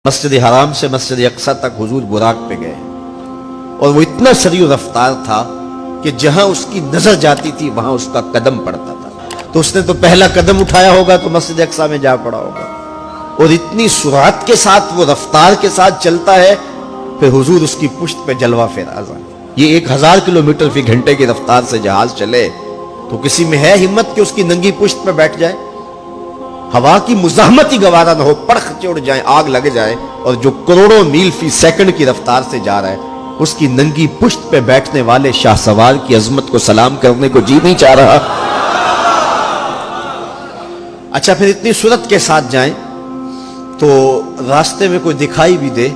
مسجد حرام سے مسجد اقصی تک حضور براق پہ گئے اور وہ اتنا سریع رفتار تھا کہ جہاں اس کی نظر جاتی تھی وہاں اس کا قدم پڑتا تھا. تو اس نے تو پہلا قدم اٹھایا ہوگا تو مسجد اقصی میں جا پڑا ہوگا. اور اتنی سرعت کے ساتھ وہ رفتار کے ساتھ چلتا ہے پھر حضور اس کی پشت پہ جلوہ فراز آئے. یہ 1000 کلومیٹر فی گھنٹے کی رفتار سے جہاز چلے تو کسی میں ہے ہمت کہ اس کی ننگی پشت پہ بیٹھ جائے؟ ہوا کی مزاحمت ہی گوارا نہ ہو، پڑخ چڑھ جائیں، آگ لگ جائے. اور جو کروڑوں میل فی سیکنڈ کی رفتار سے جا رہا ہے اس کی ننگی پشت پہ بیٹھنے والے شاہ سوار کی عظمت کو سلام کرنے کو جی نہیں چاہ رہا. اچھا پھر اتنی سرعت کے ساتھ جائیں تو راستے میں کوئی دکھائی بھی دے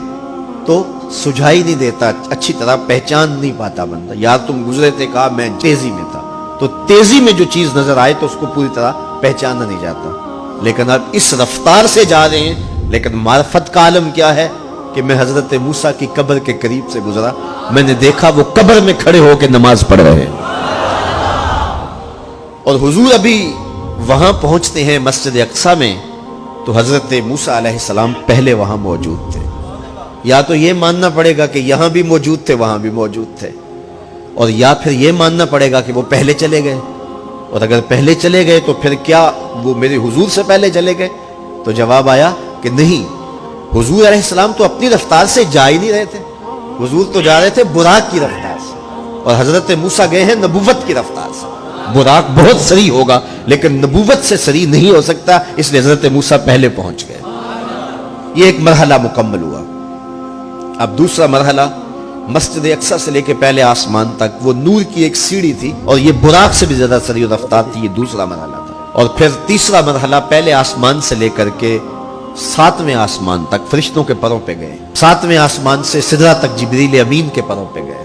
تو سجھائی نہیں دیتا، اچھی طرح پہچان نہیں پاتا بندہ. یار تم گزرے تھے، کہا میں تیزی میں تھا. تو تیزی میں جو چیز نظر آئے تو اس کو پوری طرح پہچانا نہیں جاتا. لیکن اب اس رفتار سے جا رہے ہیں. لیکن معرفت کا عالم کیا ہے کہ میں حضرت موسیٰ کی قبر کے قریب سے گزرا، میں نے دیکھا وہ قبر میں کھڑے ہو کے نماز پڑھ رہے ہیں. اور حضور ابھی وہاں پہنچتے ہیں مسجد اقصی میں تو حضرت موسیٰ علیہ السلام پہلے وہاں موجود تھے. یا تو یہ ماننا پڑے گا کہ یہاں بھی موجود تھے وہاں بھی موجود تھے، اور یا پھر یہ ماننا پڑے گا کہ وہ پہلے چلے گئے. اور اگر پہلے چلے گئے تو پھر کیا وہ میرے حضور سے پہلے چلے گئے؟ تو جواب آیا کہ نہیں، حضور علیہ السلام تو اپنی رفتار سے جا ہی نہیں رہے تھے. حضور تو جا رہے تھے براق کی رفتار سے، اور حضرت موسیٰ گئے ہیں نبوت کی رفتار سے. براق بہت سریع ہوگا لیکن نبوت سے سریع نہیں ہو سکتا، اس لیے حضرت موسیٰ پہلے پہنچ گئے. یہ ایک مرحلہ مکمل ہوا. اب دوسرا مرحلہ مسجد اقصی سے لے کے پہلے آسمان تک وہ نور کی ایک سیڑھی تھی اور یہ براق سے بھی زیادہ سریع رفتار تھی. یہ دوسرا مرحلہ تھا. اور پھر تیسرا مرحلہ پہلے آسمان سے لے کر کے 7ویں آسمان تک فرشتوں کے پروں پہ گئے. 7ویں آسمان سے سدرہ تک جبریل امین کے پروں پہ گئے.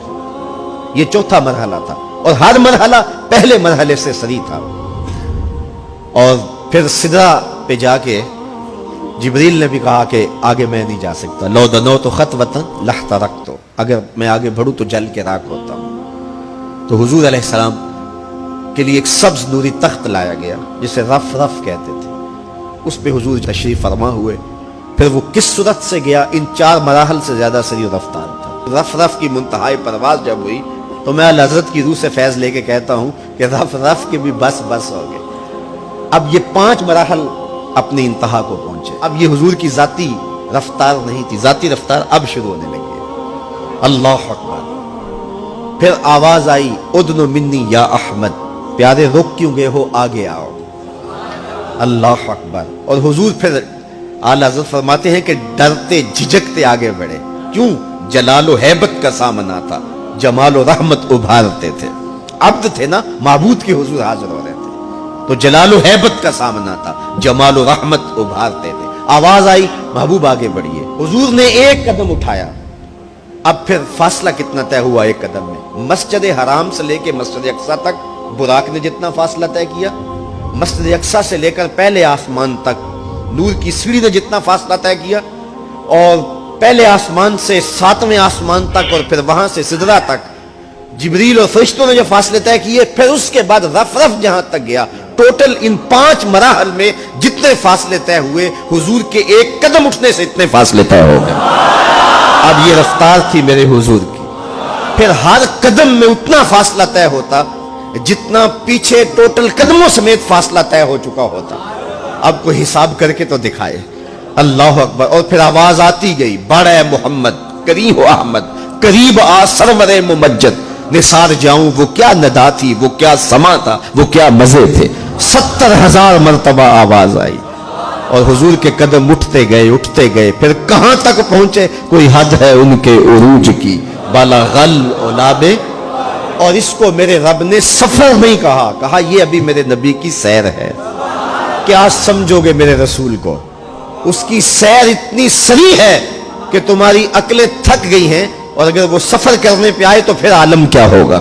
یہ چوتھا مرحلہ تھا اور ہر مرحلہ پہلے مرحلے سے سریع تھا. اور پھر سدرہ پہ جا کے جبریل نے بھی کہا کہ آگے میں نہیں جا سکتا. لو دنوت خطوۃ لاحترقت، اگر میں آگے بڑھوں تو جل کے راکھ ہوتا ہوں. تو حضور علیہ السلام کے لیے ایک سبز نوری تخت لایا گیا جسے رف رف کہتے تھے. اس پہ حضور تشریف فرما ہوئے. پھر وہ کس صورت سے گیا؟ ان 4 مراحل سے زیادہ سریع رفتار تھا. رف رف کی منتہائی پرواز جب ہوئی تو میں اعلی حضرت کی روح سے فیض لے کے کہتا ہوں کہ رف رف کے بھی بس بس ہو گئے. اب یہ 5 مراحل اپنی انتہا کو پہنچے. اب یہ حضور کی ذاتی رفتار نہیں تھی، ذاتی رفتار اب شروع ہونے لگی. اللہ اکبر. پھر آواز آئی ادن منی یا احمد، پیارے رک کیوں گئے ہو، آگے آؤ. اللہ اکبر. اور حضور پھر اعلی حضرت فرماتے ہیں کہ ڈرتے جھجکتے آگے بڑھے. کیوں؟ جلال و ہیبت کا سامنا تھا، جمال و رحمت ابھارتے تھے. عبد تھے نا، معبود کے حضور حاضر ہو رہے تھے تو جلال و ہیبت کا سامنا تھا، جمال و رحمت ابھارتے تھے. آواز آئی محبوب آگے بڑھیے. حضور نے ایک قدم اٹھایا. اب پھر فاصلہ کتنا طے ہوا ایک قدم میں؟ مسجد حرام سے لے کے مسجد اقصی تک براق نے جتنا فاصلہ طے کیا، مسجد اقصی سے لے کر پہلے آسمان تک نور کی سیڑھی نے جتنا فاصلہ طے کیا، اور پہلے آسمان سے 7ویں آسمان تک اور پھر وہاں سے سدرہ تک جبریل اور فرشتوں نے جو فاصلے طے کیے، پھر اس کے بعد رف رف جہاں تک گیا. ٹوٹل ان 5 مراحل میں جتنے فاصلے طے ہوئے حضور کے ایک قدم اٹھنے سے اتنے فاصلے طے ہو گئے. اب یہ رفتار تھی میرے حضور کی. پھر ہر قدم میں اتنا فاصلہ طے ہوتا جتنا پیچھے ٹوٹل قدموں سمیت فاصلہ طے ہو چکا ہوتا. اب کوئی حساب کر کے تو دکھائے. اللہ اکبر. اور پھر آواز آتی گئی بڑھ اے محمد، قریب ہو احمد، قریب آ سرور ممجد. نثار جاؤں وہ کیا ندا تھی، وہ کیا سما تھا، وہ کیا مزے تھے. 70,000 مرتبہ آواز آئی اور حضور کے قدم اٹھتے گئے. پھر کہاں تک پہنچے؟ کوئی حد ہے ان کے عروج کی، بالا غل اولابے. اور اس کو میرے رب نے سفر نہیں کہا یہ ابھی میرے نبی کی سیر ہے. کیا سمجھو گے میرے رسول کو؟ اس کی سیر اتنی سریع ہے کہ تمہاری عقلیں تھک گئی ہیں، اور اگر وہ سفر کرنے پہ آئے تو پھر عالم کیا ہوگا.